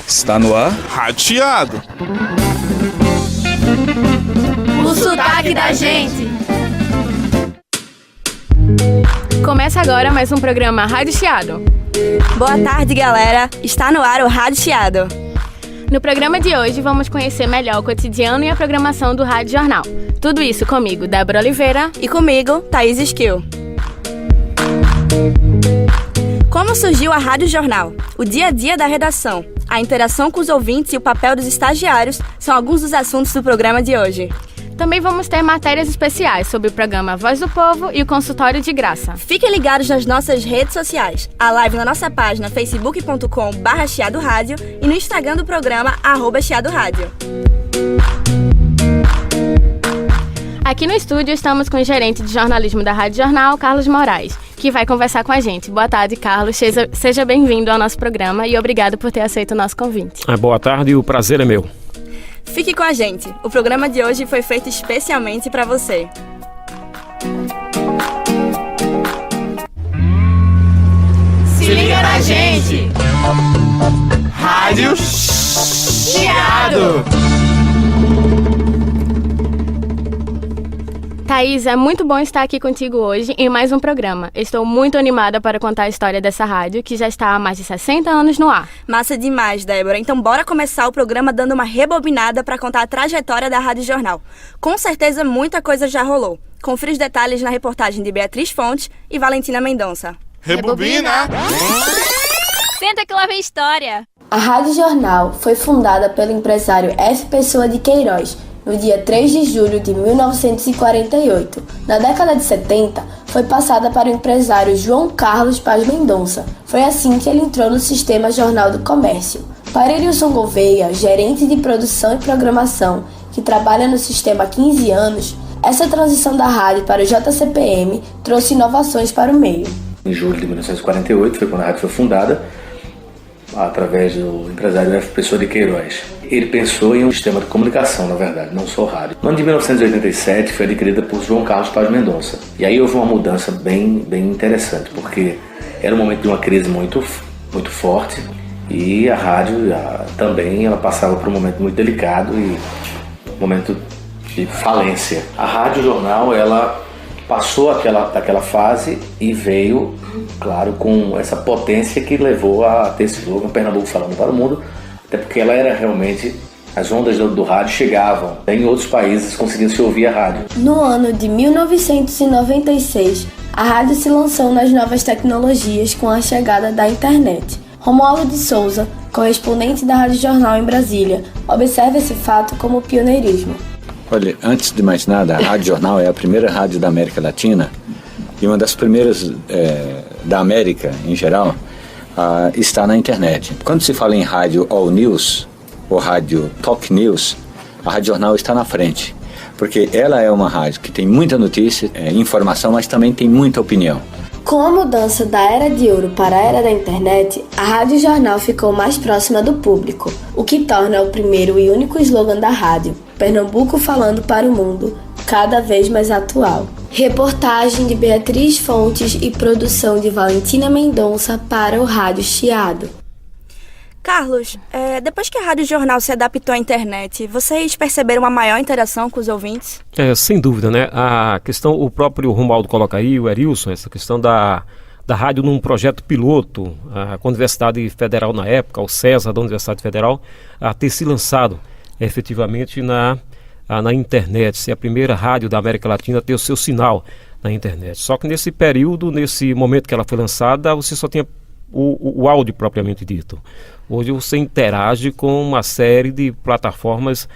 Está no ar. Rádio Chiado. O sotaque da gente. Começa agora mais um programa Rádio Chiado. Boa tarde, galera. Está no ar o Rádio Chiado. No programa de hoje vamos conhecer melhor o cotidiano e a programação do Rádio Jornal. Tudo isso comigo, Débora Oliveira. E comigo, Thaís Skill. Como surgiu a Rádio Jornal? O dia a dia da redação, a interação com os ouvintes e o papel dos estagiários são alguns dos assuntos do programa de hoje. Também vamos ter matérias especiais sobre o programa Voz do Povo e o Consultório de Graça. Fiquem ligados nas nossas redes sociais. A live na nossa página facebook.com/chiadoradio e no Instagram do programa @chiadoradio. Aqui no estúdio estamos com o gerente de jornalismo da Rádio Jornal, Carlos Moraes, que vai conversar com a gente. Boa tarde, Carlos. Seja bem-vindo ao nosso programa e obrigado por ter aceito o nosso convite. Boa tarde, o prazer é meu. Fique com a gente. O programa de hoje foi feito especialmente para você. Se liga na gente! Rádio Chiado. Thaís, é muito bom estar aqui contigo hoje em mais um programa. Estou muito animada para contar a história dessa rádio, que já está há mais de 60 anos no ar. Massa demais, Débora. Então bora começar o programa dando uma rebobinada para contar a trajetória da Rádio Jornal. Com certeza muita coisa já rolou. Confira os detalhes na reportagem de Beatriz Fontes e Valentina Mendonça. Rebobina! Senta que lá vem história! A Rádio Jornal foi fundada pelo empresário F. Pessoa de Queiroz, no dia 3 de julho de 1948. Na década de 70, foi passada para o empresário João Carlos Paz Mendonça. Foi assim que ele entrou no Sistema Jornal do Comércio. Para Erilson Gouveia, gerente de produção e programação, que trabalha no sistema há 15 anos, essa transição da rádio para o JCPM trouxe inovações para o meio. Em julho de 1948 foi quando a rádio foi fundada, através do empresário F. Pessoa de Queiroz. Ele pensou em um sistema de comunicação, na verdade, não só rádio. No ano de 1987 foi adquirida por João Carlos Paz Mendonça. E aí houve uma mudança bem interessante, porque era um momento de uma crise muito forte e a rádio também ela passava por um momento muito delicado e um momento de falência. A Rádio Jornal ela passou daquela fase e veio, claro, com essa potência que levou a ter esse slogan Pernambuco falando para o mundo, até porque ela era realmente, as ondas do rádio chegavam, em outros países conseguiam se ouvir a rádio. No ano de 1996, a rádio se lançou nas novas tecnologias com a chegada da internet. Romualdo de Souza, correspondente da Rádio Jornal em Brasília, observa esse fato como pioneirismo. Olha, antes de mais nada, a Rádio Jornal é a primeira rádio da América Latina e uma das primeiras da América em geral está na internet. Quando se fala em rádio All News ou rádio Talk News, a Rádio Jornal está na frente, porque ela é uma rádio que tem muita notícia, informação, mas também tem muita opinião. Com a mudança da Era de Ouro para a Era da Internet, a Rádio Jornal ficou mais próxima do público, o que torna o primeiro e único slogan da rádio, Pernambuco falando para o mundo, cada vez mais atual. Reportagem de Beatriz Fontes e produção de Valentina Mendonça para o Rádio Chiado. Carlos, depois que a Rádio Jornal se adaptou à internet, vocês perceberam uma maior interação com os ouvintes? Sem dúvida, né? A questão, o próprio Romualdo coloca aí, o Erilson, essa questão da rádio num projeto piloto, com a Universidade Federal na época, o César da Universidade Federal, a ter se lançado efetivamente na internet, ser a primeira rádio da América Latina a ter o seu sinal na internet. Só que nesse período, nesse momento que ela foi lançada, você só tinha o áudio propriamente dito. Hoje você interage com uma série de plataformas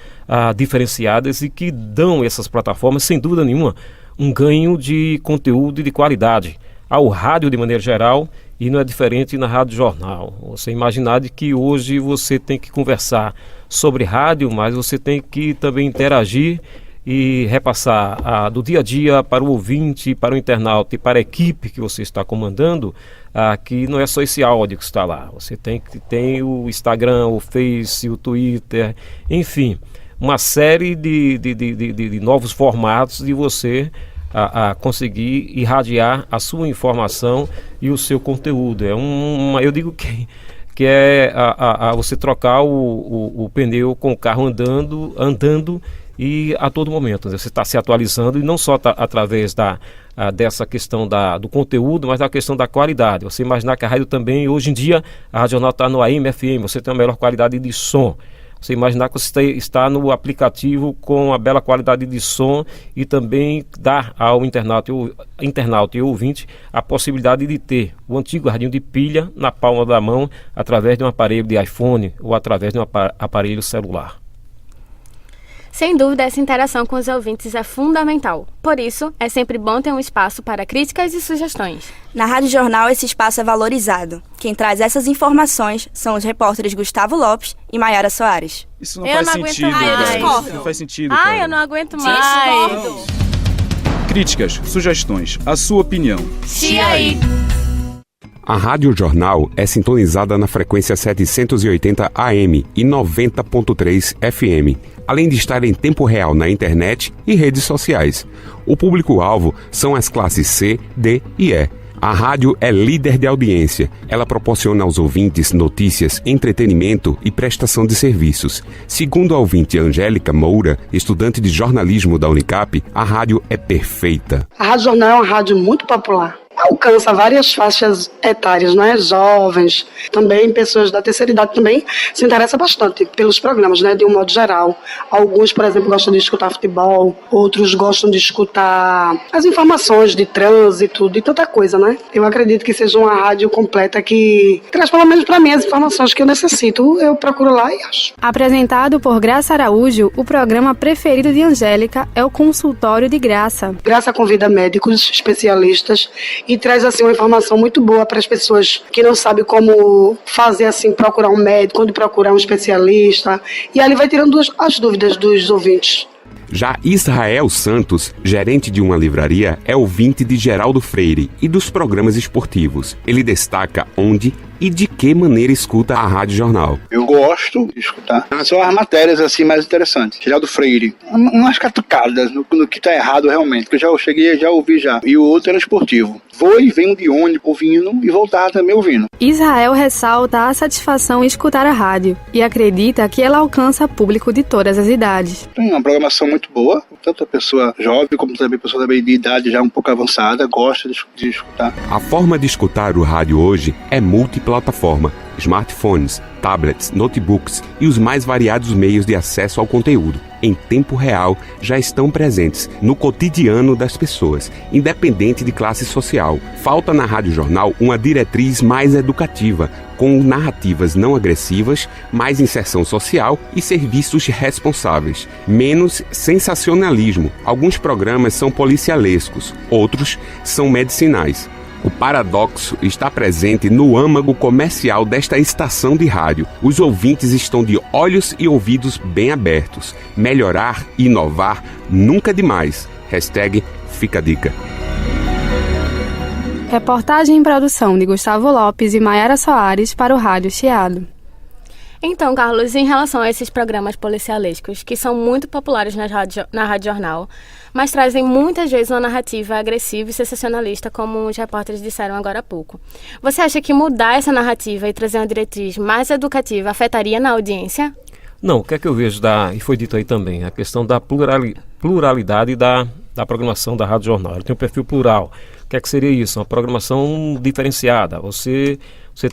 diferenciadas e que dão essas plataformas, sem dúvida nenhuma, um ganho de conteúdo e de qualidade ao rádio de maneira geral, e não é diferente na Rádio Jornal. Você imaginar de que hoje você tem que conversar sobre rádio, mas você tem que também interagir e repassar do dia a dia para o ouvinte, para o internauta e para a equipe que você está comandando, que não é só esse áudio que está lá. Você tem o Instagram, o Face, o Twitter, enfim, uma série de novos formatos de você a conseguir irradiar a sua informação e o seu conteúdo. Eu digo que é você trocar o pneu com o carro andando e a todo momento. Você está se atualizando, e não só através dessa questão do conteúdo, mas da questão da qualidade. Você imaginar que a rádio também, hoje em dia, a Rádio Jornal está no AM, FM, você tem uma melhor qualidade de som. Você imaginar que você está no aplicativo com a bela qualidade de som e também dar ao internauta e ouvinte a possibilidade de ter o antigo radinho de pilha na palma da mão através de um aparelho de iPhone ou através de um aparelho celular. Sem dúvida, essa interação com os ouvintes é fundamental. Por isso, é sempre bom ter um espaço para críticas e sugestões. Na Rádio Jornal, esse espaço é valorizado. Quem traz essas informações são os repórteres Gustavo Lopes e Maiara Soares. Isso não faz sentido. discordo. Não faz sentido, cara. Eu não aguento mais. Discordo. Críticas, sugestões, a sua opinião. Chiaí. A Rádio Jornal é sintonizada na frequência 780 AM e 90.3 FM, além de estar em tempo real na internet e redes sociais. O público-alvo são as classes C, D e E. A rádio é líder de audiência. Ela proporciona aos ouvintes notícias, entretenimento e prestação de serviços. Segundo a ouvinte Angélica Moura, estudante de jornalismo da Unicap, a rádio é perfeita. A Rádio Jornal é uma rádio muito popular. Alcança várias faixas etárias, né? Jovens, também pessoas da terceira idade também se interessam bastante pelos programas, né? De um modo geral. Alguns, por exemplo, gostam de escutar futebol, outros gostam de escutar as informações de trânsito, de tanta coisa, né? Eu acredito que seja uma rádio completa que traz pelo menos para mim as informações que eu necessito. Eu procuro lá e acho. Apresentado por Graça Araújo, o programa preferido de Angélica é o Consultório de Graça. Graça convida médicos, especialistas e traz assim uma informação muito boa para as pessoas que não sabem como fazer assim, procurar um médico, onde procurar um especialista, e ali vai tirando as dúvidas dos ouvintes. Já Israel Santos, gerente de uma livraria, é ouvinte de Geraldo Freire e dos programas esportivos. Ele destaca onde e de que maneira escuta a Rádio Jornal. Eu gosto de escutar. São as matérias assim mais interessantes. Geraldo Freire, umas catucadas no que está errado realmente, que eu já ouvi já. E o outro era esportivo. Vou e venho de ônibus ouvindo e voltar também ouvindo. Israel ressalta a satisfação em escutar a rádio e acredita que ela alcança público de todas as idades. Tem uma programação muito boa, tanto a pessoa jovem como também a pessoa também de idade já um pouco avançada gosta de escutar. A forma de escutar o rádio hoje é multiplataforma. Smartphones, tablets, notebooks e os mais variados meios de acesso ao conteúdo, em tempo real, já estão presentes no cotidiano das pessoas, independente de classe social. Falta na Rádio Jornal uma diretriz mais educativa, com narrativas não agressivas, mais inserção social e serviços responsáveis. Menos sensacionalismo. Alguns programas são policialescos, outros são medicinais. O paradoxo está presente no âmago comercial desta estação de rádio. Os ouvintes estão de olhos e ouvidos bem abertos. Melhorar e inovar nunca é demais. #Fica a dica. Reportagem e produção de Gustavo Lopes e Maiara Soares para o Rádio Chiado. Então, Carlos, em relação a esses programas policialescos, que são muito populares na Rádio Jornal, mas trazem muitas vezes uma narrativa agressiva e sensacionalista, como os repórteres disseram agora há pouco. Você acha que mudar essa narrativa e trazer uma diretriz mais educativa afetaria na audiência? Não, o que é que eu vejo, e foi dito aí também, a questão da pluralidade da programação da Rádio Jornal. Ela tem um perfil plural. O que é que seria isso? Uma programação diferenciada. Você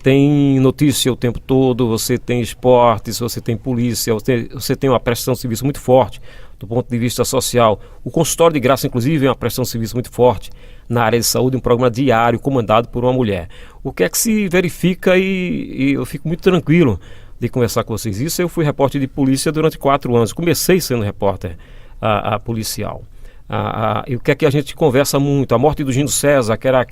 tem notícia o tempo todo, você tem esportes, você tem polícia, você tem uma prestação de serviço muito forte do ponto de vista social. O consultório de Graça, inclusive, é uma prestação de serviço muito forte na área de saúde, um programa diário comandado por uma mulher. O que é que se verifica e eu fico muito tranquilo de conversar com vocês. Isso, eu fui repórter de polícia durante 4 anos. Comecei sendo repórter policial. E o que é que a gente conversa muito? A morte do Gino César, que era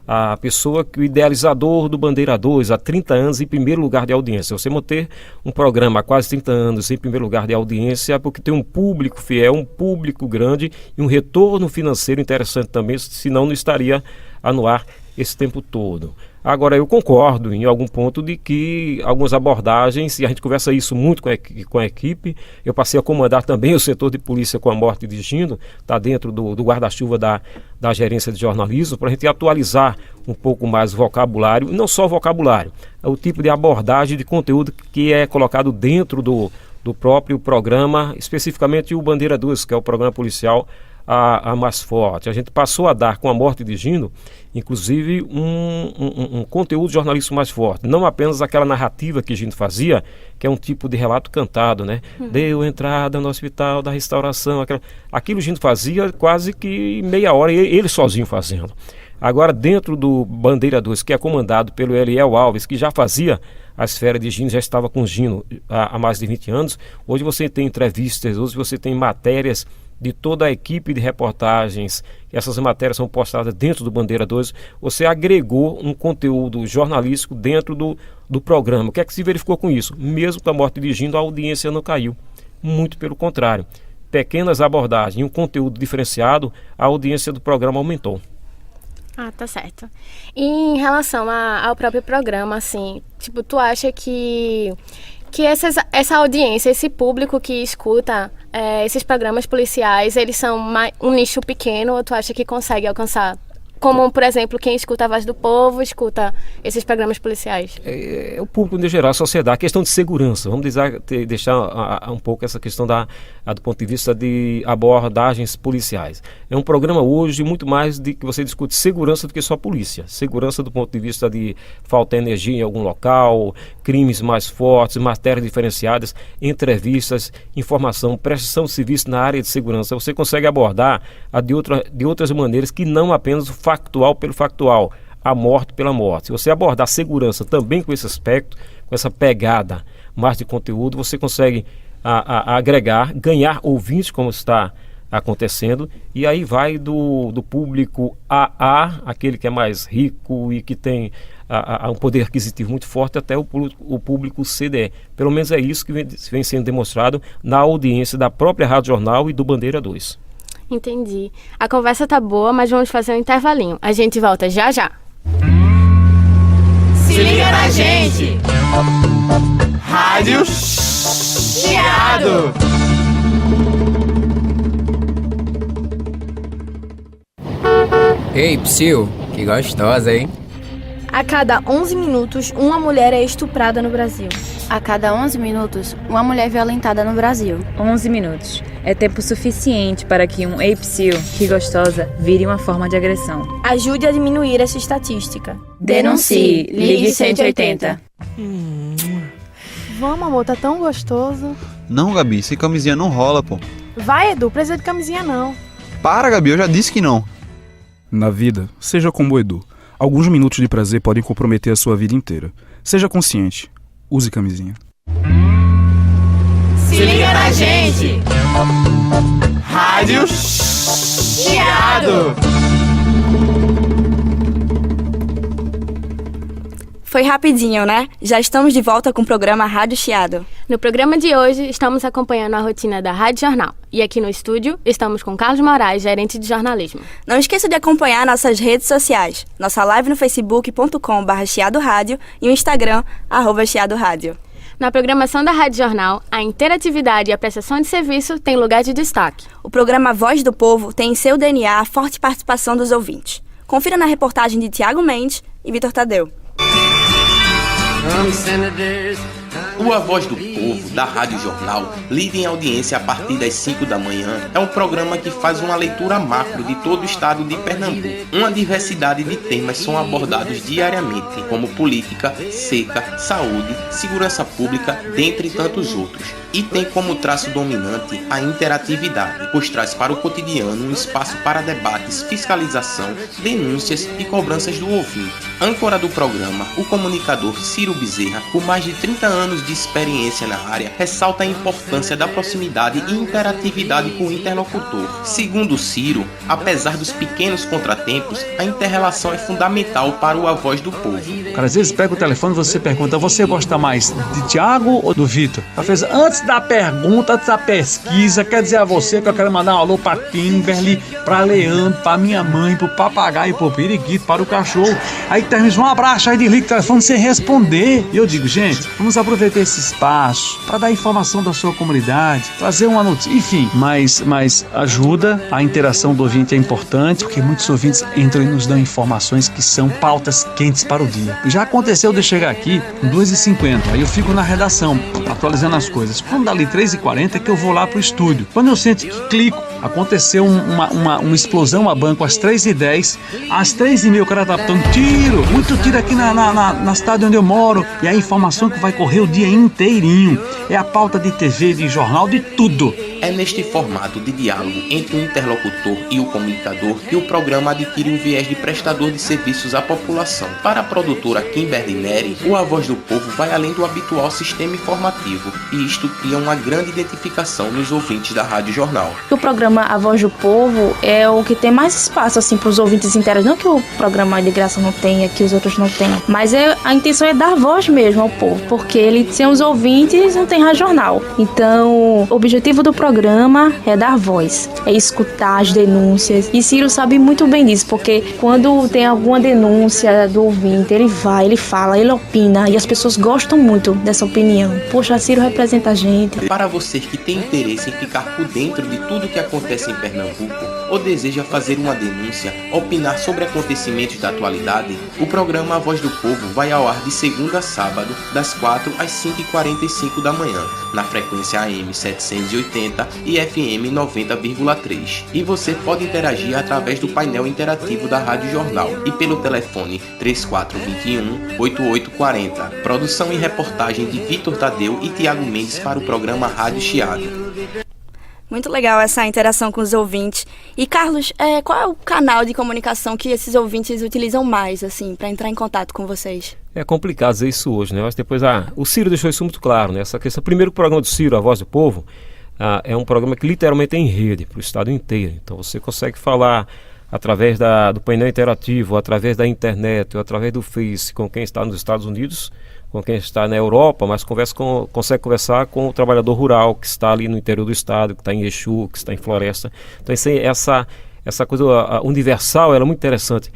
a pessoa, o idealizador do Bandeira 2, há 30 anos em primeiro lugar de audiência. Você manter um programa há quase 30 anos em primeiro lugar de audiência, porque tem um público fiel, um público grande e um retorno financeiro interessante também, senão não estaria no ar esse tempo todo. Agora, eu concordo em algum ponto de que algumas abordagens, e a gente conversa isso muito com a equipe, eu passei a comandar também o setor de polícia com a morte de Gino, está dentro do guarda-chuva da gerência de jornalismo, para a gente atualizar um pouco mais o vocabulário, e não só o vocabulário, é o tipo de abordagem de conteúdo que é colocado dentro do próprio programa, especificamente o Bandeira 2, que é o programa policial a mais forte. A gente passou a dar, com a morte de Gino, inclusive um conteúdo jornalístico mais forte, não apenas aquela narrativa que Gino fazia, que é um tipo de relato cantado, né? Deu entrada no hospital da restauração, aquilo Gino fazia quase que meia hora, ele sozinho fazendo. Agora, dentro do Bandeira 2, que é comandado pelo Eliel Alves, que já fazia a esfera de Gino, já estava com Gino há mais de 20 anos, hoje você tem entrevistas, hoje você tem matérias de toda a equipe de reportagens, essas matérias são postadas dentro do Bandeira 2, você agregou um conteúdo jornalístico dentro do programa. O que é que se verificou com isso? Mesmo com a morte de Gino, a audiência não caiu. Muito pelo contrário. Pequenas abordagens e um conteúdo diferenciado, a audiência do programa aumentou. Ah, tá certo. E em relação ao próprio programa, assim, tipo, tu acha que essa audiência, esse público que escuta esses programas policiais, eles são um nicho pequeno, ou tu acha que consegue alcançar? Como, por exemplo, quem escuta a Voz do Povo, escuta esses programas policiais? É o público de geral, a sociedade, a questão de segurança. Vamos deixar um pouco essa questão do ponto de vista de abordagens policiais. É um programa hoje muito mais de que você discute segurança do que só polícia. Segurança do ponto de vista de falta de energia em algum local, crimes mais fortes, matérias diferenciadas, entrevistas, informação, prestação de serviço na área de segurança. Você consegue abordar de outras maneiras que não apenas o factual pelo factual, a morte pela morte. Se você abordar segurança também com esse aspecto, com essa pegada mais de conteúdo, você consegue agregar, ganhar ouvintes, como está acontecendo, e aí vai do público AA, aquele que é mais rico e que tem um poder aquisitivo muito forte, até o público CDE. Pelo menos é isso que vem sendo demonstrado na audiência da própria Rádio Jornal e do Bandeira 2. Entendi. A conversa tá boa, mas vamos fazer um intervalinho. A gente volta já já. Se liga na gente! Rádio Chiado! Ei, Psyu, que gostosa, hein? A cada 11 minutos, uma mulher é estuprada no Brasil. A cada 11 minutos, uma mulher é violentada no Brasil. 11 minutos. É tempo suficiente para que um Ei, Psyu, que gostosa, vire uma forma de agressão. Ajude a diminuir essa estatística. Denuncie. Ligue 180. Vamos, amor, tá tão gostoso. Não, Gabi, sem camisinha não rola, pô. Vai, Edu, precisa de camisinha não. Para, Gabi, eu já disse que não. Na vida, seja como o Edu. Alguns minutos de prazer podem comprometer a sua vida inteira. Seja consciente. Use camisinha. Se liga na gente! Rádio Chiado! Foi rapidinho, né? Já estamos de volta com o programa Rádio Chiado. No programa de hoje, estamos acompanhando a rotina da Rádio Jornal. E aqui no estúdio, estamos com Carlos Moraes, gerente de jornalismo. Não esqueça de acompanhar nossas redes sociais. Nossa live no facebook.com/chiadoradio e o Instagram, @chiadoradio. Na programação da Rádio Jornal, a interatividade e a prestação de serviço têm lugar de destaque. O programa Voz do Povo tem em seu DNA a forte participação dos ouvintes. Confira na reportagem de Tiago Mendes e Vitor Tadeu. O A Voz do Povo, da Rádio Jornal, lida em audiência a partir das 5 da manhã. É um programa que faz uma leitura macro de todo o estado de Pernambuco. Uma diversidade de temas são abordados diariamente, como política, seca, saúde, segurança pública, dentre tantos outros. E tem como traço dominante a interatividade, pois traz para o cotidiano um espaço para debates, fiscalização, denúncias e cobranças do ouvinte. Âncora do programa, o comunicador Ciro Bezerra, por mais de 30 anos de de experiência na área, ressalta a importância da proximidade e interatividade com o interlocutor. Segundo Ciro, apesar dos pequenos contratempos, a inter-relação é fundamental para o A Voz do Povo. Cara, às vezes pega o telefone e você pergunta: você gosta mais de Tiago ou do Vitor? Antes da pergunta, antes da pesquisa, quer dizer a você que eu quero mandar um alô pra Kimberly, pra Leandro, pra minha mãe, pro papagaio, pro periquito, para o cachorro. Aí termina um abraço, aí desliga o telefone sem responder. E eu digo: gente, vamos aproveitar esse espaço para dar informação da sua comunidade, trazer uma notícia, enfim, mas ajuda, a interação do ouvinte é importante, porque muitos ouvintes entram e nos dão informações que são pautas quentes para o dia. Já aconteceu de eu chegar aqui 2h50, aí eu fico na redação, atualizando as coisas. Quando dali 3h40 é que eu vou lá pro estúdio. Quando eu sinto que clico, aconteceu uma explosão a banco às 3h10, às 3h30 o cara tá botando tiro, muito tiro aqui na cidade onde eu moro, e a informação que vai correr o dia inteirinho. É a pauta de TV, de jornal, de tudo. É neste formato de diálogo entre o interlocutor e o comunicador que o programa adquire um viés de prestador de serviços à população. Para a produtora Kimberly Neri, o A Voz do Povo vai além do habitual sistema informativo, e isto cria uma grande identificação nos ouvintes da Rádio Jornal. O programa A Voz do Povo é o que tem mais espaço assim, para os ouvintes interagir. Não que o programa de graça não tenha, que os outros não tenham, mas a intenção é dar voz mesmo ao povo, porque ele, sem os ouvintes, não tem Rádio Jornal. Então, o objetivo do programa é dar voz, é escutar as denúncias. E Ciro sabe muito bem disso, porque quando tem alguma denúncia do ouvinte, ele vai, ele fala, ele opina, e as pessoas gostam muito dessa opinião. Poxa, Ciro representa a gente. Para você que tem interesse em ficar por dentro de tudo que acontece em Pernambuco, ou deseja fazer uma denúncia, opinar sobre acontecimentos da atualidade, o programa A Voz do Povo vai ao ar de segunda a sábado, das 4 às 5h45 da manhã, na frequência AM 780 e FM 90,3. E você pode interagir através do painel interativo da Rádio Jornal e pelo telefone 3421-8840. Produção e reportagem de Vitor Tadeu e Tiago Mendes para o programa Rádio Chiado. Muito legal essa interação com os ouvintes. E, Carlos, qual é o canal de comunicação que esses ouvintes utilizam mais, assim, para entrar em contato com vocês? É complicado dizer isso hoje, né? Mas depois, o Ciro deixou isso muito claro, né? Essa questão, primeiro, o programa do Ciro, A Voz do Povo, é um programa que literalmente é em rede, para o estado inteiro. Então, você consegue falar através do painel interativo, através da internet, ou através do Face, com quem está nos Estados Unidos, com quem está na Europa, mas consegue conversar com o trabalhador rural que está ali no interior do estado, que está em Exu, que está em floresta. Então essa coisa universal, ela é muito interessante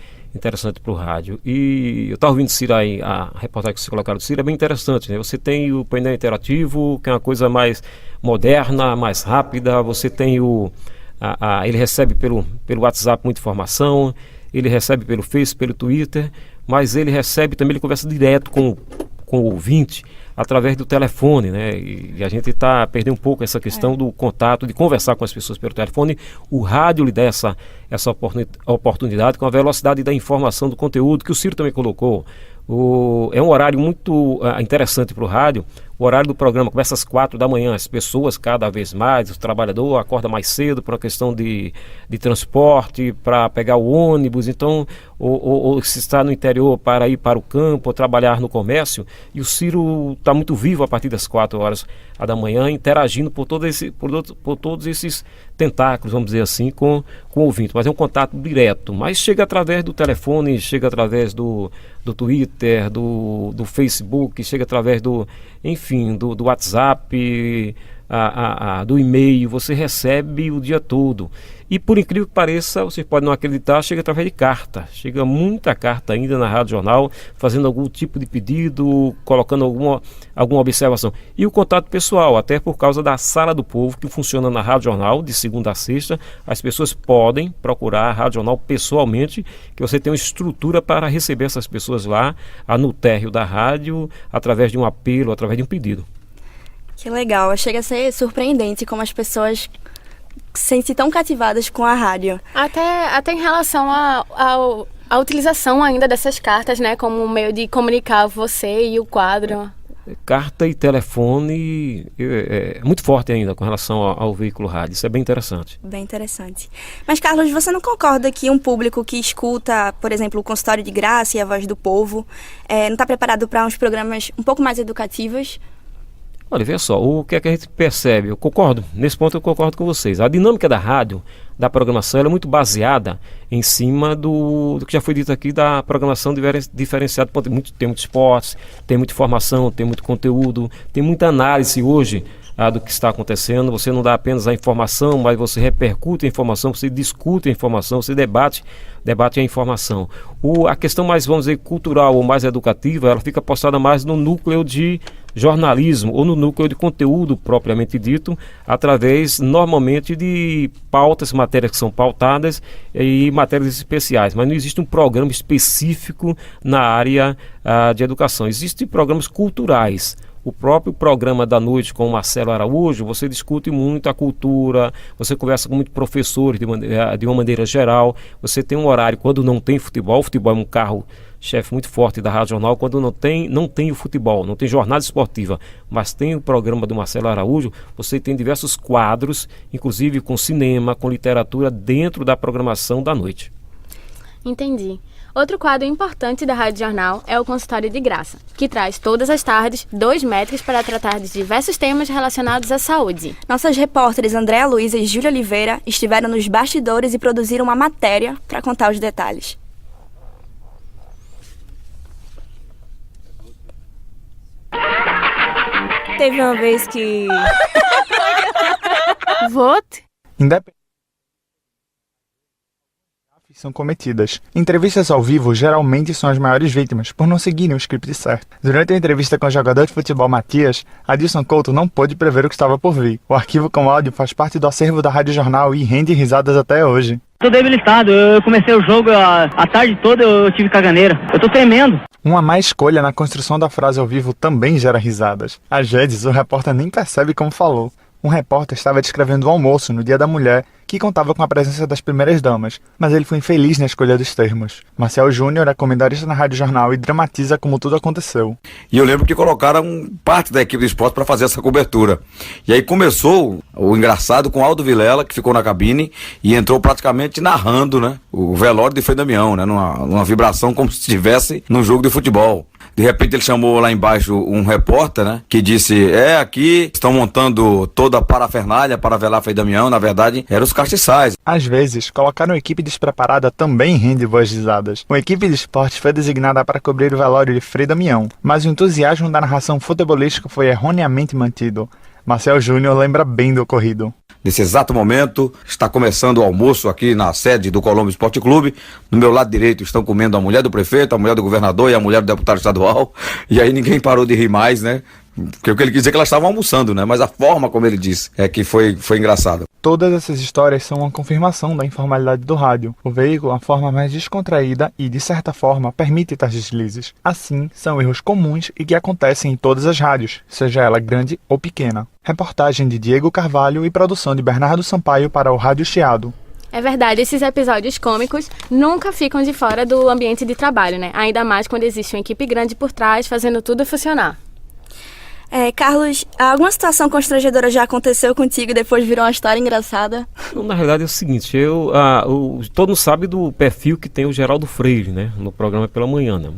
para o rádio. E eu estava ouvindo Ciro aí, a reportagem que vocês colocaram do Ciro é bem interessante, né? Você tem o painel interativo, que é uma coisa mais moderna, mais rápida. Você tem ele recebe pelo WhatsApp muita informação, ele recebe pelo Face, pelo Twitter, mas ele recebe também, ele conversa direto com o ouvinte através do telefone, né? E a gente está perdendo um pouco essa questão do contato, de conversar com as pessoas pelo telefone. O rádio lhe dá essa oportunidade com a velocidade da informação, do conteúdo, que o Ciro também colocou. É um horário muito interessante para o rádio. O horário do programa começa às 4 da manhã. As pessoas cada vez mais, o trabalhador acorda mais cedo por uma questão de transporte, para pegar o ônibus. Então, ou se está no interior para ir para o campo, ou trabalhar no comércio. E o Ciro está muito vivo a partir das 4 horas da manhã, interagindo por todos esses tentáculos, vamos dizer assim, com o ouvinte. Mas é um contato direto. Mas chega através do telefone, chega através do Twitter, do Facebook, chega através do WhatsApp, do e-mail. Você recebe o dia todo. E por incrível que pareça, vocês podem não acreditar, chega através de carta. Chega muita carta ainda na Rádio Jornal, fazendo algum tipo de pedido, colocando alguma observação. E o contato pessoal, até por causa da Sala do Povo, que funciona na Rádio Jornal, de segunda a sexta. As pessoas podem procurar a Rádio Jornal pessoalmente, que você tem uma estrutura para receber essas pessoas lá, no térreo da rádio, através de um apelo, através de um pedido. Que legal, chega a ser surpreendente como as pessoas sentem tão cativadas com a rádio. Até em relação à utilização ainda dessas cartas, né, como um meio de comunicar você e o quadro. Carta e telefone é muito forte ainda com relação ao veículo rádio. Isso é bem interessante. Bem interessante. Mas, Carlos, você não concorda que um público que escuta, por exemplo, o Consultório de Graça e a Voz do Povo, não está preparado para uns programas um pouco mais educativos? Olha, veja só, o que é que a gente percebe? Eu concordo, nesse ponto eu concordo com vocês. A dinâmica da rádio, da programação, ela é muito baseada em cima do que já foi dito aqui, da programação diferenciada. Tem muito esportes, tem muita informação, tem muito conteúdo, tem muita análise hoje do que está acontecendo. Você não dá apenas a informação, mas você repercute a informação, você discute a informação, você debate a informação. A questão mais, vamos dizer, cultural ou mais educativa, ela fica postada mais no núcleo de jornalismo ou no núcleo de conteúdo propriamente dito, através normalmente de pautas, matérias que são pautadas e matérias especiais, mas não existe um programa específico na área de educação. Existem programas culturais. O próprio programa da noite com o Marcelo Araújo, você discute muito a cultura, você conversa com muitos professores de uma maneira geral, você tem um horário quando não tem futebol. O futebol é um carro-chefe muito forte da Rádio Jornal. Quando não tem o futebol, não tem jornada esportiva, mas tem o programa do Marcelo Araújo, você tem diversos quadros, inclusive com cinema, com literatura, dentro da programação da noite. Entendi. Outro quadro importante da Rádio Jornal é o Consultório de Graça, que traz todas as tardes 2 médicos para tratar de diversos temas relacionados à saúde. Nossas repórteres Andréa Luiza e Júlia Oliveira estiveram nos bastidores e produziram uma matéria para contar os detalhes. Teve uma vez que... Vote? Independente. São cometidas. Entrevistas ao vivo geralmente são as maiores vítimas, por não seguirem o script certo. Durante a entrevista com o jogador de futebol Matias, Adilson Couto não pôde prever o que estava por vir. O arquivo com áudio faz parte do acervo da Rádio Jornal e rende risadas até hoje. Tô debilitado, eu comecei o jogo a tarde toda, eu tive caganeira. Eu tô tremendo. Uma má escolha na construção da frase ao vivo também gera risadas. Às vezes, o repórter nem percebe como falou. Um repórter estava descrevendo o almoço no Dia da Mulher, que contava com a presença das primeiras damas, mas ele foi infeliz na escolha dos termos. Marcel Júnior é comentarista na Rádio Jornal e dramatiza como tudo aconteceu. E eu lembro que colocaram parte da equipe de esporte para fazer essa cobertura. E aí começou o engraçado com Aldo Vilela, que ficou na cabine e entrou praticamente narrando, né, o velório de Frei Damião, né, numa vibração como se estivesse num jogo de futebol. De repente ele chamou lá embaixo um repórter, né, que disse, aqui estão montando toda a parafernália para velar Frei Damião. Na verdade, eram os castiçais. Às vezes, colocar uma equipe despreparada também rende boas risadas. Uma equipe de esportes foi designada para cobrir o velório de Frei Damião, mas o entusiasmo da narração futebolística foi erroneamente mantido. Marcel Júnior lembra bem do ocorrido. Nesse exato momento, está começando o almoço aqui na sede do Colombo Esporte Clube. No meu lado direito estão comendo a mulher do prefeito, a mulher do governador e a mulher do deputado estadual. E aí ninguém parou de rir mais, né? Porque o que ele quis dizer é que elas estavam almoçando, né? Mas a forma como ele disse é que foi engraçado. Todas essas histórias são uma confirmação da informalidade do rádio. O veículo é uma forma mais descontraída e, de certa forma, permite tais deslizes. Assim, são erros comuns e que acontecem em todas as rádios, seja ela grande ou pequena. Reportagem de Diego Carvalho e produção de Bernardo Sampaio para o Rádio Chiado. É verdade, esses episódios cômicos nunca ficam de fora do ambiente de trabalho, né? Ainda mais quando existe uma equipe grande por trás fazendo tudo funcionar. Carlos, alguma situação constrangedora já aconteceu contigo e depois virou uma história engraçada? Na realidade é o seguinte, todo mundo sabe do perfil que tem o Geraldo Freire, né, no programa pela manhã, né?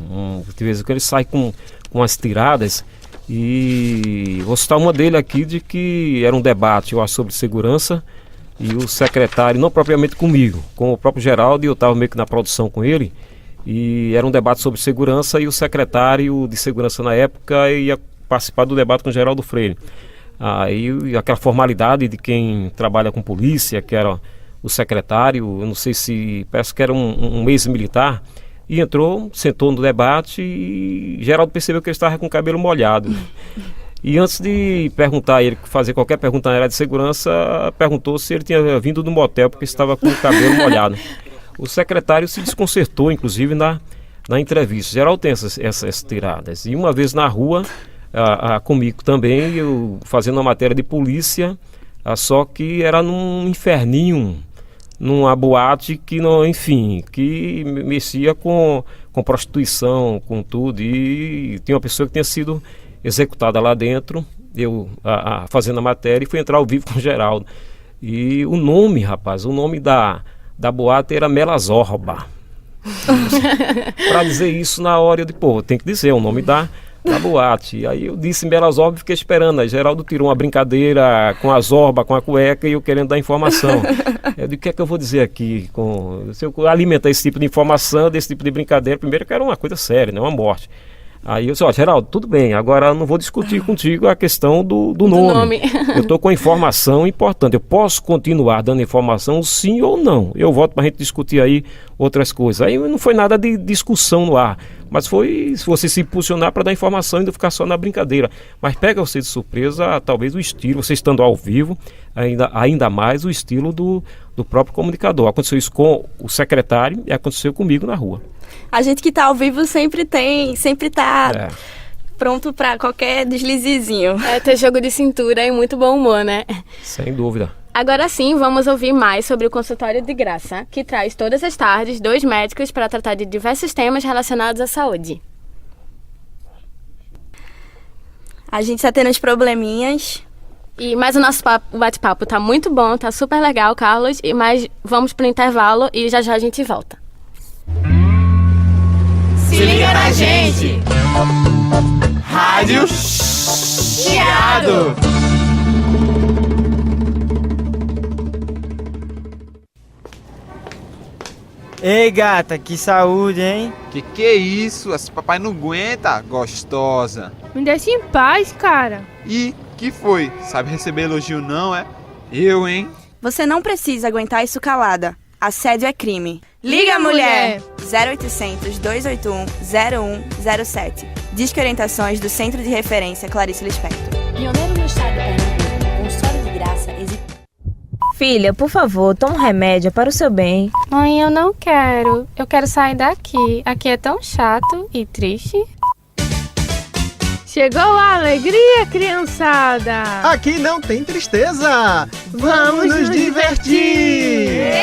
De vez em quando ele sai com as tiradas, e vou citar uma dele aqui, de que era um debate, eu acho, sobre segurança, e o secretário, não propriamente comigo, com o próprio Geraldo, e eu estava meio que na produção com ele, e era um debate sobre segurança, e o secretário de segurança na época ia participar do debate com o Geraldo Freire. Aí aquela formalidade de quem trabalha com polícia, que era o secretário, eu não sei se, parece que era um ex-militar, e entrou, sentou no debate e Geraldo percebeu que ele estava com o cabelo molhado. E antes de perguntar a ele, fazer qualquer pergunta na área de segurança, perguntou se ele tinha vindo do motel porque estava com o cabelo molhado. O secretário se desconcertou, inclusive, na entrevista. Geraldo tem essas tiradas. E uma vez na rua, comigo também, eu fazendo uma matéria de polícia, só que era num inferninho, numa boate que, que mexia com prostituição, com tudo, e tinha uma pessoa que tinha sido executada lá dentro, eu fazendo a matéria, e fui entrar ao vivo com o Geraldo. E o nome, rapaz, da boate era Melazorba. Para dizer isso na hora, eu disse, tem que dizer o nome da Na boate. Aí eu disse em Belas Ovas e fiquei esperando. Aí Geraldo tirou uma brincadeira com a zorba, com a cueca e eu querendo dar informação. Eu digo, o que é que eu vou dizer aqui? Se eu alimentar esse tipo de informação, desse tipo de brincadeira, primeiro que era uma coisa séria, né? Uma morte. Aí eu disse, ó, Geraldo, tudo bem, agora eu não vou discutir contigo a questão do nome. Eu estou com informação importante, eu posso continuar dando informação sim ou não. Eu volto para a gente discutir aí outras coisas. Aí não foi nada de discussão no ar, mas foi se você se impulsionar para dar informação e não ficar só na brincadeira. Mas pega você de surpresa, talvez o estilo, você estando ao vivo, ainda mais o estilo do próprio comunicador. Aconteceu isso com o secretário e aconteceu comigo na rua. A gente que tá ao vivo sempre tá pronto para qualquer deslizezinho. Ter jogo de cintura e muito bom humor, né? Sem dúvida. Agora sim, vamos ouvir mais sobre o Consultório de Graça, que traz todas as tardes 2 médicos para tratar de diversos temas relacionados à saúde. A gente tá tendo uns probleminhas. Mas o nosso bate-papo tá muito bom, tá super legal, Carlos. Mas vamos pro intervalo e já a gente volta. Se liga na gente! Rádio Chiado! Ei, gata, que saúde, hein? Que é isso? Esse papai não aguenta, gostosa. Me deixa em paz, cara. E que foi? Sabe receber elogio não, é? Eu, hein? Você não precisa aguentar isso calada. Assédio é crime. Liga, mulher! 0800 281 0107. Disque Orientações do Centro de Referência Clarice Lispector. Pioneiro no estado de Pernambuco, consultório de graça existe. Filha, por favor, toma um remédio para o seu bem. Mãe, eu não quero. Eu quero sair daqui. Aqui é tão chato e triste. Chegou a alegria, criançada! Aqui não tem tristeza! Vamos nos divertir!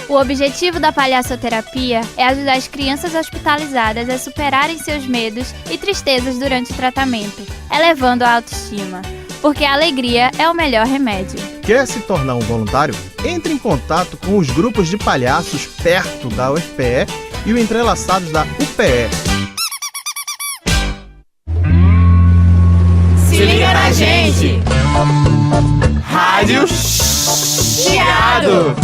O objetivo da palhaçoterapia é ajudar as crianças hospitalizadas a superarem seus medos e tristezas durante o tratamento, elevando a autoestima. Porque a alegria é o melhor remédio. Quer se tornar um voluntário? Entre em contato com os grupos de palhaços perto da UFPE e o Entrelaçados da UPE. Se liga na gente! Rádio Chiado!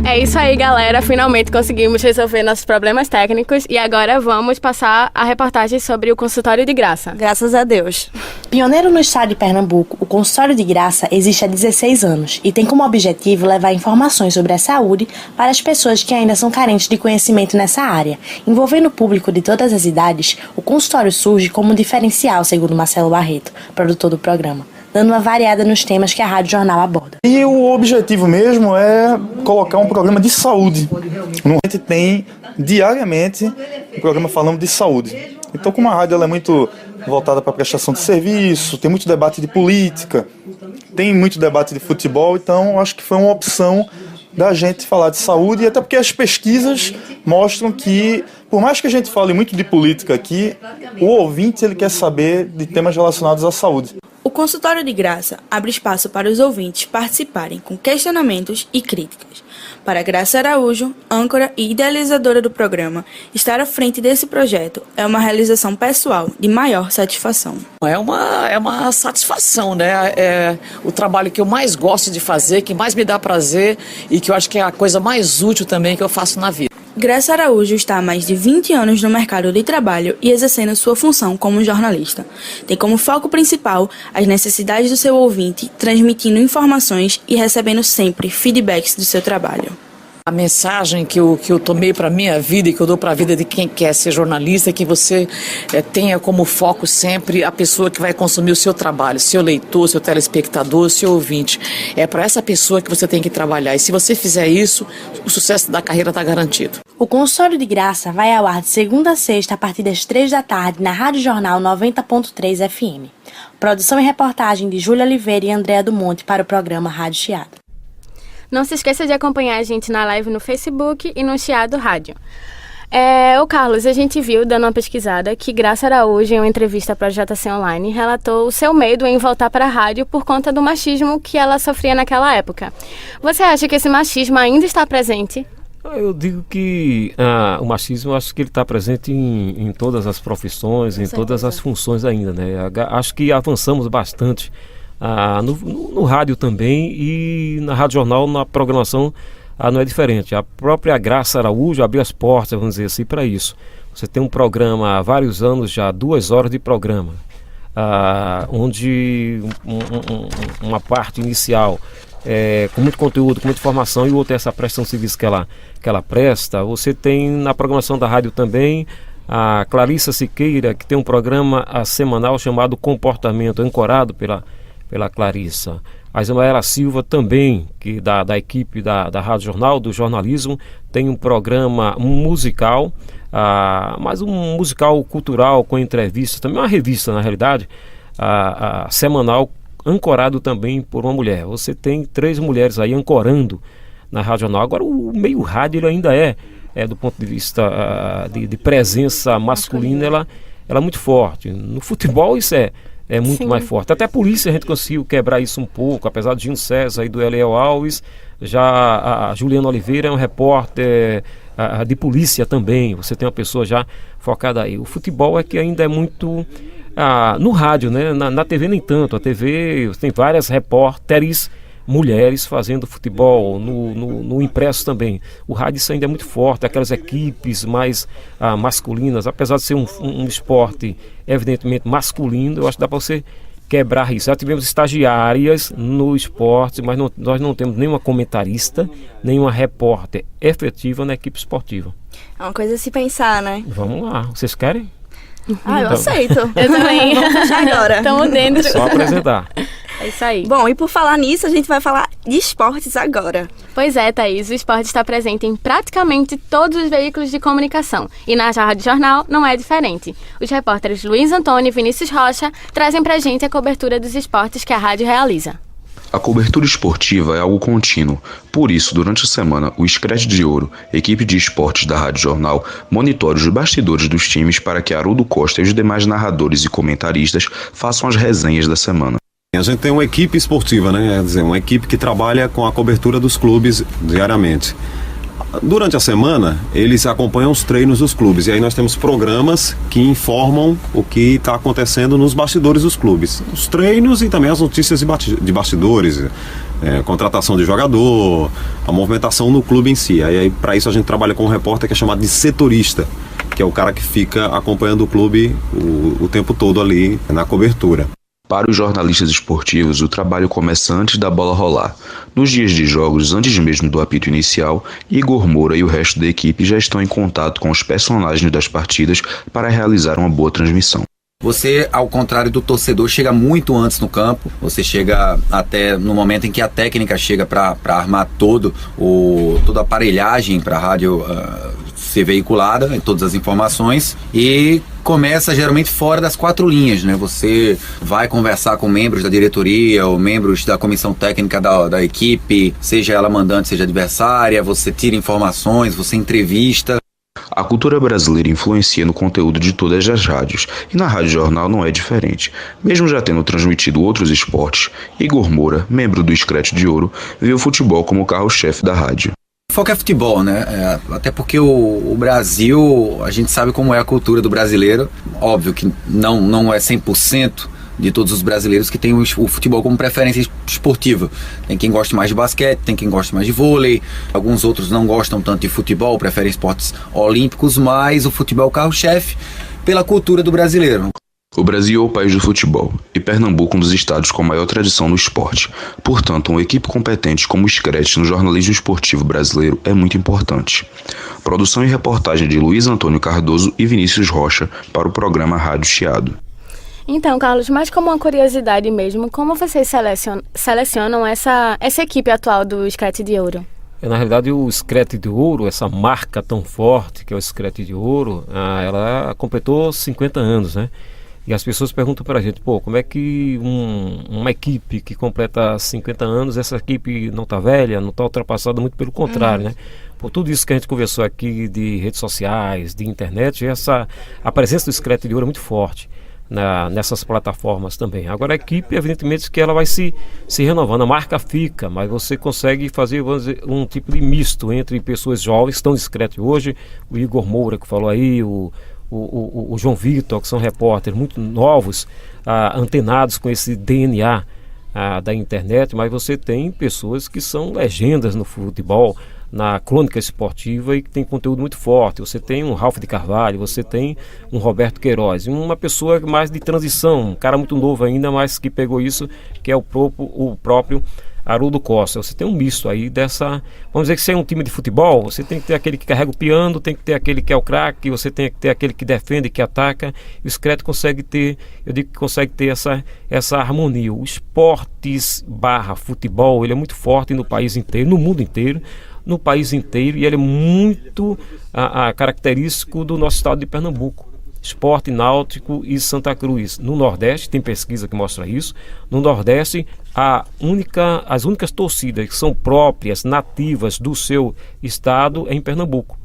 É isso aí, galera. Finalmente conseguimos resolver nossos problemas técnicos e agora vamos passar a reportagem sobre o Consultório de Graça. Graças a Deus. Pioneiro no estado de Pernambuco, o Consultório de Graça existe há 16 anos e tem como objetivo levar informações sobre a saúde para as pessoas que ainda são carentes de conhecimento nessa área. Envolvendo o público de todas as idades, o consultório surge como um diferencial, segundo Marcelo Barreto, produtor do programa, dando uma variada nos temas que a Rádio Jornal aborda. E o objetivo mesmo é colocar um programa de saúde. A gente tem diariamente um programa falando de saúde. Então, como a rádio ela é muito voltada para a prestação de serviço, tem muito debate de política, tem muito debate de futebol, então acho que foi uma opção da gente falar de saúde, e até porque as pesquisas mostram que, por mais que a gente fale muito de política aqui, o ouvinte ele quer saber de temas relacionados à saúde. O Consultório de Graça abre espaço para os ouvintes participarem com questionamentos e críticas. Para Graça Araújo, âncora e idealizadora do programa, estar à frente desse projeto é uma realização pessoal de maior satisfação. É uma satisfação, né? É o trabalho que eu mais gosto de fazer, que mais me dá prazer e que eu acho que é a coisa mais útil também que eu faço na vida. Graça Araújo está há mais de 20 anos no mercado de trabalho e exercendo sua função como jornalista. Tem como foco principal as necessidades do seu ouvinte, transmitindo informações e recebendo sempre feedbacks do seu trabalho. A mensagem que eu tomei para a minha vida e que eu dou para a vida de quem quer ser jornalista é que você tenha como foco sempre a pessoa que vai consumir o seu trabalho, seu leitor, seu telespectador, seu ouvinte. É para essa pessoa que você tem que trabalhar. E se você fizer isso, o sucesso da carreira está garantido. O Consultório de Graça vai ao ar de segunda a sexta a partir das 3 da tarde na Rádio Jornal 90.3 FM. Produção e reportagem de Júlia Oliveira e Andréa do Monte para o programa Rádio Chiado. Não se esqueça de acompanhar a gente na live no Facebook e no Chiado Rádio. O Carlos, a gente viu, dando uma pesquisada, que Graça Araújo, em uma entrevista para a JC Online, relatou o seu medo em voltar para a rádio por conta do machismo que ela sofria naquela época. Você acha que esse machismo ainda está presente? Eu digo que o machismo, eu acho que ele está presente em todas as profissões, em todas as funções ainda, né? Acho que avançamos bastante no rádio também, e na Rádio Jornal, na programação, não é diferente. A própria Graça Araújo abriu as portas, vamos dizer assim, para isso. Você tem um programa há vários anos já, 2 horas de programa, onde uma parte inicial com muito conteúdo, com muita informação, e o outro é essa prestação de serviço que ela presta. Você tem na programação da rádio também a Clarissa Siqueira, que tem um programa semanal chamado Comportamento, ancorado pela Clarissa. A Ismaela Silva também, que da equipe da Rádio Jornal, do jornalismo, tem um programa musical, mas um musical cultural com entrevistas, também uma revista, na realidade, semanal, ancorado também por uma mulher. Você tem 3 mulheres aí ancorando na Rádio Jornal. Agora, o meio rádio ele ainda do ponto de vista de presença masculina, ela é muito forte. No futebol isso é muito mais forte. Até por isso a gente conseguiu quebrar isso um pouco, apesar de Gino César e do Eliel Alves. Já a Juliana Oliveira é um repórter de polícia também. Você tem uma pessoa já focada aí. O futebol é que ainda é muito no rádio, né? Na TV nem tanto. A TV tem várias repórteres mulheres fazendo futebol, no impresso também. O rádio isso ainda é muito forte, aquelas equipes mais masculinas, apesar de ser um esporte evidentemente masculino, eu acho que dá para você quebrar isso. Já tivemos estagiárias no esporte, mas nós não temos nenhuma comentarista, nenhuma repórter efetiva na equipe esportiva. É uma coisa a se pensar, né? Vamos lá, vocês querem? Eu aceito. Eu também. Vamos fechar agora. Estamos dentro. Só apresentar. É isso aí. Bom, e por falar nisso, a gente vai falar de esportes agora. Pois é, Thaís, o esporte está presente em praticamente todos os veículos de comunicação. E na Rádio Jornal não é diferente. Os repórteres Luiz Antônio e Vinícius Rocha trazem pra gente a cobertura dos esportes que a rádio realiza. A cobertura esportiva é algo contínuo. Por isso, durante a semana, o Scratch de Ouro, equipe de esportes da Rádio Jornal, monitora os bastidores dos times para que Haroldo Costa e os demais narradores e comentaristas façam as resenhas da semana. A gente tem uma equipe esportiva, né? Quer dizer, uma equipe que trabalha com a cobertura dos clubes diariamente. Durante a semana, eles acompanham os treinos dos clubes, e aí nós temos programas que informam o que está acontecendo nos bastidores dos clubes. Os treinos e também as notícias de bastidores, contratação de jogador, a movimentação no clube em si. Aí para isso a gente trabalha com um repórter que é chamado de setorista, que é o cara que fica acompanhando o clube o tempo todo ali na cobertura. Para os jornalistas esportivos, o trabalho começa antes da bola rolar. Nos dias de jogos, antes mesmo do apito inicial, Igor Moura e o resto da equipe já estão em contato com os personagens das partidas para realizar uma boa transmissão. Você, ao contrário do torcedor, chega muito antes no campo. Você chega até no momento em que a técnica chega para armar toda a aparelhagem para a rádio ser veiculada, todas as informações, e começa geralmente fora das 4 linhas, né? Você vai conversar com membros da diretoria ou membros da comissão técnica da equipe, seja ela mandante, seja adversária, você tira informações, você entrevista. A cultura brasileira influencia no conteúdo de todas as rádios, e na Rádio Jornal não é diferente. Mesmo já tendo transmitido outros esportes, Igor Moura, membro do Scratch de Ouro, vê o futebol como o carro-chefe da rádio. O foco é futebol, né? Até porque o Brasil, a gente sabe como é a cultura do brasileiro. Óbvio que não é 100% de todos os brasileiros que tem o futebol como preferência esportiva. Tem quem goste mais de basquete, tem quem goste mais de vôlei. Alguns outros não gostam tanto de futebol, preferem esportes olímpicos, mas o futebol é o carro-chefe pela cultura do brasileiro. O Brasil é o país do futebol, e Pernambuco é um dos estados com maior tradição no esporte. Portanto, uma equipe competente como o Scratch no jornalismo esportivo brasileiro é muito importante. Produção e reportagem de Luiz Antônio Cardoso e Vinícius Rocha para o programa Rádio Chiado. Então, Carlos, mais como uma curiosidade mesmo, como vocês selecionam essa equipe atual do Scratch de Ouro? Na realidade, o Scratch de Ouro, essa marca tão forte que é o Scratch de Ouro, ela completou 50 anos, né? E as pessoas perguntam para a gente, como é que uma equipe que completa 50 anos, essa equipe não está velha, não está ultrapassada, muito pelo contrário, né? Por tudo isso que a gente conversou aqui de redes sociais, de internet, a presença do Scratch de Ouro é muito forte. nessas plataformas também. Agora a equipe, evidentemente, que ela vai se renovando, a marca fica, mas você consegue fazer, vamos dizer, um tipo de misto entre pessoas jovens que estão discretas hoje, o Igor Moura que falou aí, o João Vitor, que são repórteres muito novos, antenados com esse DNA da internet, mas você tem pessoas que são legendas no futebol, na crônica esportiva e que tem conteúdo muito forte. Você tem um Ralf de Carvalho, você tem um Roberto Queiroz, uma pessoa mais de transição, um cara muito novo ainda, mas que pegou isso, que é o próprio Haroldo Costa. Você tem um misto aí dessa, vamos dizer que se é um time de futebol, você tem que ter aquele que carrega o piano, tem que ter aquele que é o craque, você tem que ter aquele que defende, que ataca, e o Screte consegue ter, eu digo que consegue ter essa harmonia. O esportes / futebol, ele é muito forte no país inteiro, no mundo inteiro, no país inteiro, e ele é muito característico do nosso estado de Pernambuco. Esporte, Náutico e Santa Cruz. No Nordeste, tem pesquisa que mostra isso, no Nordeste as únicas torcidas que são próprias, nativas do seu estado é em Pernambuco.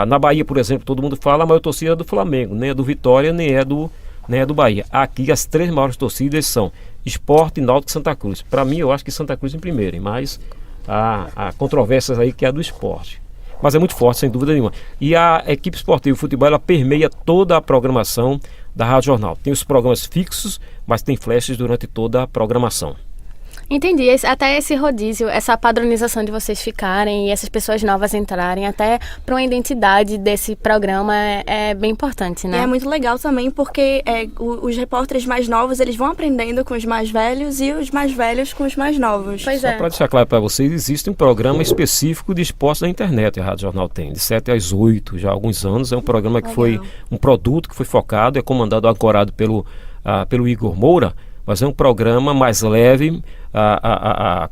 Na Bahia, por exemplo, todo mundo fala, a maior torcida é do Flamengo, nem é do Vitória, nem é do Bahia. Aqui as 3 maiores torcidas são Esporte, Náutico e Santa Cruz. Para mim, eu acho que Santa Cruz em primeiro, mas há controvérsias aí que é a do esporte. Mas é muito forte, sem dúvida nenhuma. E a equipe esportiva de futebol, ela permeia toda a programação da Rádio Jornal. Tem os programas fixos, mas tem flashes durante toda a programação. Entendi. Até esse rodízio, essa padronização de vocês ficarem e essas pessoas novas entrarem, até para uma identidade desse programa é bem importante, né? E é muito legal também porque os repórteres mais novos, eles vão aprendendo com os mais velhos e os mais velhos com os mais novos. Pois Só para deixar claro para vocês, existe um programa específico de esportes da internet, a Rádio Jornal tem, de 7 às 8, já há alguns anos. É um programa que foi um produto que foi focado, é comandado, ancorado pelo Igor Moura, mas é um programa mais leve,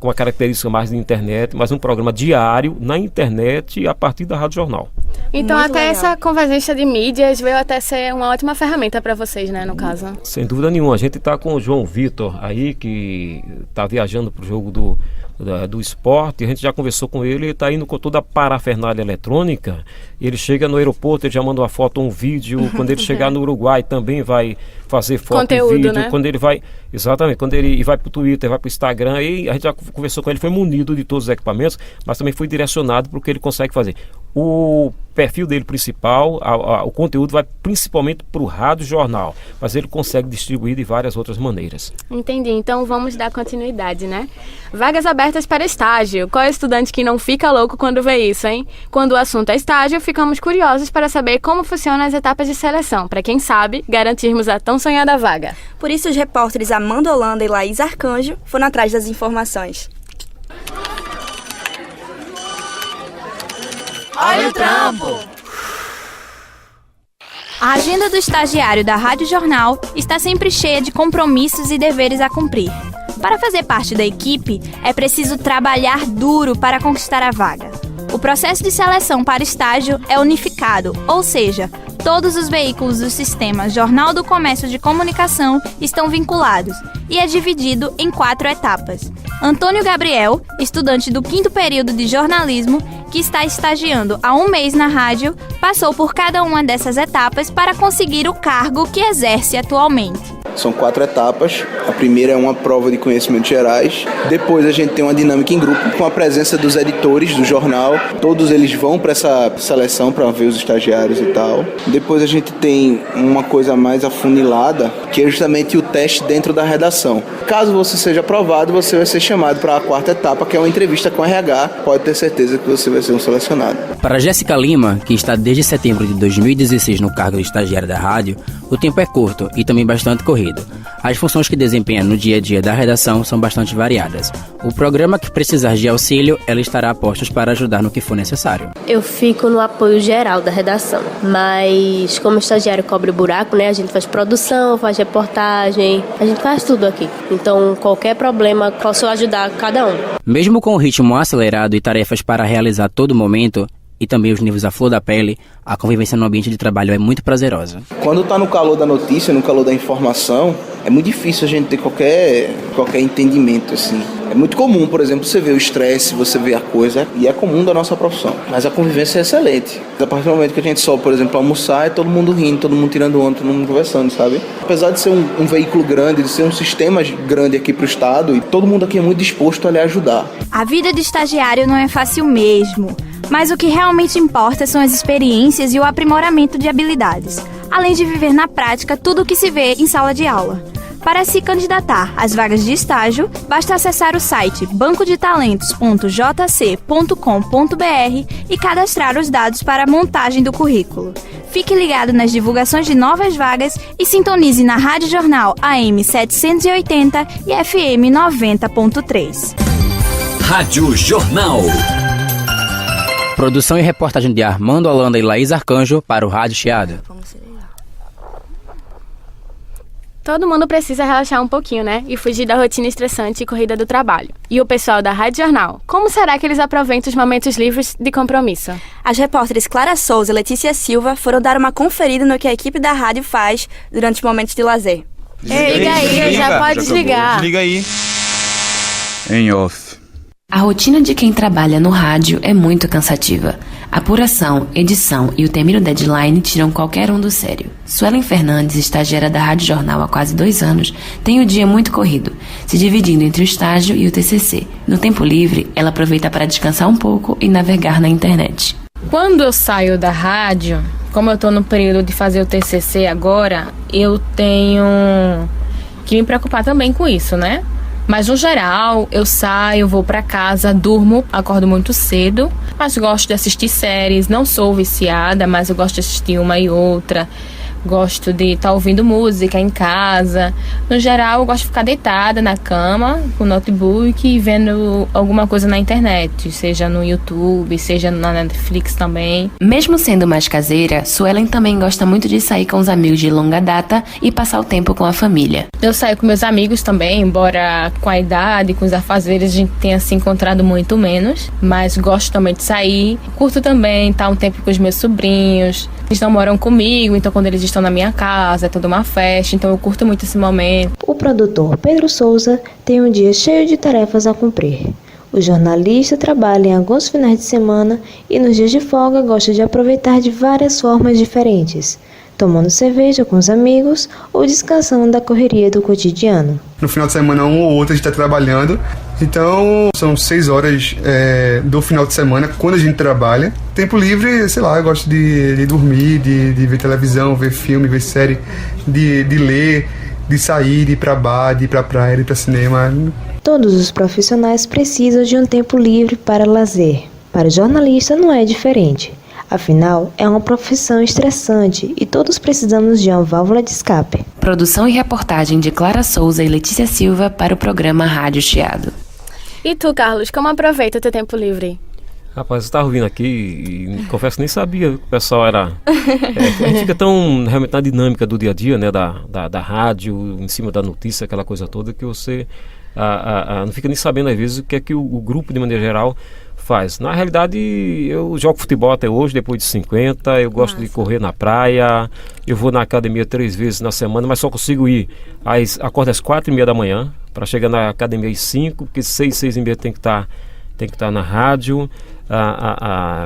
com a característica mais de internet, mas um programa diário na internet a partir da Rádio Jornal. Então muito até legal. Essa convergência de mídias veio até ser uma ótima ferramenta para vocês, né, no caso? Sem dúvida nenhuma. A gente está com o João Vitor aí, que está viajando para o jogo do esporte. A gente já conversou com ele está indo com toda a parafernália eletrônica. Ele chega no aeroporto, ele já manda uma foto ou um vídeo. Quando ele chegar no Uruguai também vai fazer foto conteúdo, e vídeo. Né? Quando ele vai, exatamente, quando ele vai para o Twitter, vai para o Instagram, e a gente já conversou com ele, foi munido de todos os equipamentos, mas também foi direcionado para o que ele consegue fazer. O perfil dele principal, o conteúdo vai principalmente para o Rádio Jornal, mas ele consegue distribuir de várias outras maneiras. Entendi, então vamos dar continuidade, né? Vagas abertas para estágio. Qual é o estudante que não fica louco quando vê isso, hein? Quando o assunto é estágio, ficamos curiosos para saber como funcionam as etapas de seleção, para quem sabe, garantirmos a tão sonhada vaga. Por isso os repórteres Amanda Holanda e Laís Arcanjo foram atrás das informações. Olha o trampo! A agenda do estagiário da Rádio Jornal está sempre cheia de compromissos e deveres a cumprir. Para fazer parte da equipe, é preciso trabalhar duro para conquistar a vaga. O processo de seleção para estágio é unificado, ou seja, todos os veículos do sistema Jornal do Comércio de Comunicação estão vinculados e é dividido em 4 etapas. Antônio Gabriel, estudante do 5º período de jornalismo, que está estagiando há 1 mês na rádio, passou por cada uma dessas etapas para conseguir o cargo que exerce atualmente. São 4 etapas. A primeira é uma prova de conhecimentos gerais. Depois a gente tem uma dinâmica em grupo com a presença dos editores do jornal. Todos eles vão para essa seleção para ver os estagiários e tal. Depois a gente tem uma coisa mais afunilada, que é justamente o teste dentro da redação. Caso você seja aprovado, você vai ser chamado para a 4ª etapa, que é uma entrevista com o RH. Pode ter certeza que você vai ser um selecionado. Para Jéssica Lima, que está desde setembro de 2016 no cargo de estagiária da rádio, o tempo é curto e também bastante corrido. As funções que desempenha no dia a dia da redação são bastante variadas. O programa que precisar de auxílio, ela estará a postos para ajudar no que for necessário. Eu fico no apoio geral da redação, mas como estagiário cobre buraco, né? A gente faz produção, faz reportagem, a gente faz tudo aqui. Então, qualquer problema, posso ajudar cada um. Mesmo com o ritmo acelerado e tarefas para realizar a todo momento, e também os níveis à flor da pele, a convivência no ambiente de trabalho é muito prazerosa. Quando está no calor da notícia, no calor da informação, é muito difícil a gente ter qualquer entendimento, assim. É muito comum, por exemplo, você ver o estresse, você ver a coisa, e é comum da nossa profissão. Mas a convivência é excelente. A partir do momento que a gente sobe, por exemplo, para almoçar, é todo mundo rindo, todo mundo tirando onda, todo mundo conversando, sabe? Apesar de ser um veículo grande, de ser um sistema grande aqui pro estado, e todo mundo aqui é muito disposto a lhe ajudar. A vida de estagiário não é fácil mesmo, mas o que realmente importa são as experiências e o aprimoramento de habilidades, além de viver na prática tudo o que se vê em sala de aula. Para se candidatar às vagas de estágio, basta acessar o site bancodetalentos.jc.com.br e cadastrar os dados para a montagem do currículo. Fique ligado nas divulgações de novas vagas e sintonize na Rádio Jornal AM 780 e FM 90.3. Rádio Jornal. Produção e reportagem de Armando Holanda e Laís Arcanjo para o Rádio Chiado. Todo mundo precisa relaxar um pouquinho, né? E fugir da rotina estressante e corrida do trabalho. E o pessoal da Rádio Jornal, como será que eles aproveitam os momentos livres de compromisso? As repórteres Clara Souza e Letícia Silva foram dar uma conferida no que a equipe da rádio faz durante os momentos de lazer. Liga aí, já pode desligar. Desliga aí. Em off. A rotina de quem trabalha no rádio é muito cansativa. Apuração, edição e o temido deadline tiram qualquer um do sério. Suelen Fernandes, estagiária da Rádio Jornal há quase 2 anos, tem o dia muito corrido, se dividindo entre o estágio e o TCC. No tempo livre, ela aproveita para descansar um pouco e navegar na internet. Quando eu saio da rádio, como eu estou no período de fazer o TCC agora, eu tenho que me preocupar também com isso, né? Mas no geral, eu saio, vou pra casa, durmo, acordo muito cedo, mas gosto de assistir séries, não sou viciada, mas eu gosto de assistir uma e outra. Gosto de estar ouvindo música em casa. No geral, eu gosto de ficar deitada na cama, com o notebook e vendo alguma coisa na internet, seja no YouTube, seja na Netflix também. Mesmo sendo mais caseira, Suelen também gosta muito de sair com os amigos de longa data e passar o tempo com a família. Eu saio com meus amigos também, embora com a idade, com os afazeres, a gente tenha se encontrado muito menos, mas gosto também de sair. Curto também estar um tempo com os meus sobrinhos. Eles não moram comigo, então quando eles estão na minha casa, é toda uma festa, então eu curto muito esse momento. O produtor Pedro Souza tem um dia cheio de tarefas a cumprir. O jornalista trabalha em alguns finais de semana e nos dias de folga gosta de aproveitar de várias formas diferentes, tomando cerveja com os amigos ou descansando da correria do cotidiano. No final de semana, um ou outro a gente está trabalhando, então são 6 horas do final de semana quando a gente trabalha. Tempo livre, sei lá, eu gosto de dormir, de ver televisão, ver filme, ver série, de ler, de sair, de ir pra bar, de ir pra praia, de ir pra cinema. Todos os profissionais precisam de um tempo livre para lazer. Para o jornalista não é diferente. Afinal, é uma profissão estressante e todos precisamos de uma válvula de escape. Produção e reportagem de Clara Souza e Letícia Silva para o programa Rádio Chiado. E tu, Carlos, como aproveita o teu tempo livre? Rapaz, eu estava ouvindo aqui e confesso que nem sabia que o pessoal era... a gente fica tão realmente na dinâmica do dia a dia, né, da rádio, em cima da notícia, aquela coisa toda, que você não fica nem sabendo às vezes o que é que o grupo, de maneira geral, faz. Na realidade, eu jogo futebol até hoje, depois de 50, eu gosto de correr na praia, eu vou na academia 3 vezes na semana, mas só consigo ir, acordo às 4h30 da manhã, para chegar na academia às 5, porque 6h30 tem que estar na rádio.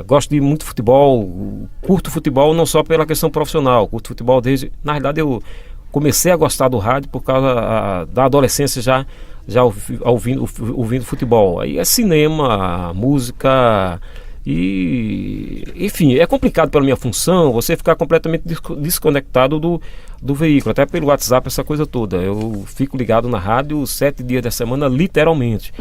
Gosto de muito futebol, curto futebol não só pela questão profissional, curto futebol desde... Na realidade, eu comecei a gostar do rádio por causa da adolescência já ouvindo futebol. Aí é cinema, música e... Enfim, é complicado pela minha função você ficar completamente desconectado do veículo, até pelo WhatsApp, essa coisa toda. Eu fico ligado na rádio 7 dias da semana, literalmente.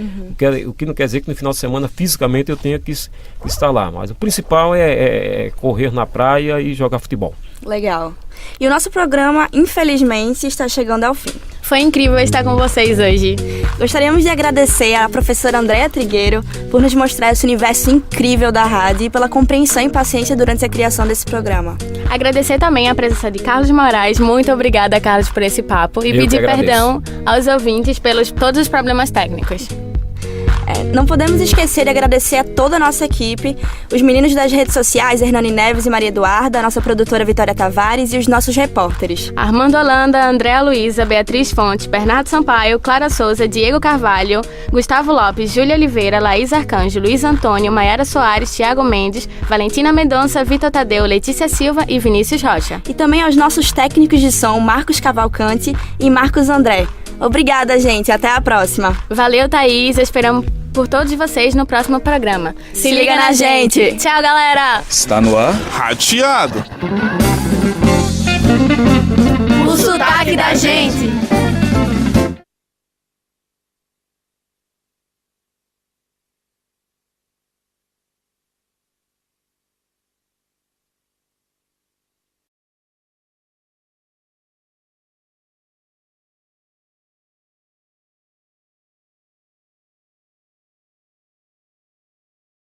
O que não quer dizer que no final de semana, fisicamente, eu tenha que estar lá. Mas o principal é correr na praia e jogar futebol. Legal. E o nosso programa, infelizmente, está chegando ao fim. Foi incrível estar com vocês hoje. Gostaríamos de agradecer à professora Andréa Trigueiro por nos mostrar esse universo incrível da rádio e pela compreensão e paciência durante a criação desse programa. Agradecer também a presença de Carlos Moraes. Muito obrigada, Carlos, por esse papo. E pedir perdão aos ouvintes pelos todos os problemas técnicos. Não podemos esquecer de agradecer a toda a nossa equipe, os meninos das redes sociais, Hernani Neves e Maria Eduarda, a nossa produtora Vitória Tavares e os nossos repórteres. Armando Holanda, Andréa Luiza, Beatriz Fonte, Bernardo Sampaio, Clara Souza, Diego Carvalho, Gustavo Lopes, Júlia Oliveira, Laís Arcanjo, Luiz Antônio, Maiara Soares, Thiago Mendes, Valentina Mendonça, Vitor Tadeu, Letícia Silva e Vinícius Rocha. E também aos nossos técnicos de som, Marcos Cavalcante e Marcos André. Obrigada, gente. Até a próxima. Valeu, Thaís. Esperamos por todos vocês no próximo programa. Se liga na gente. Tchau, galera. Está no ar? Rateado. O sotaque da gente.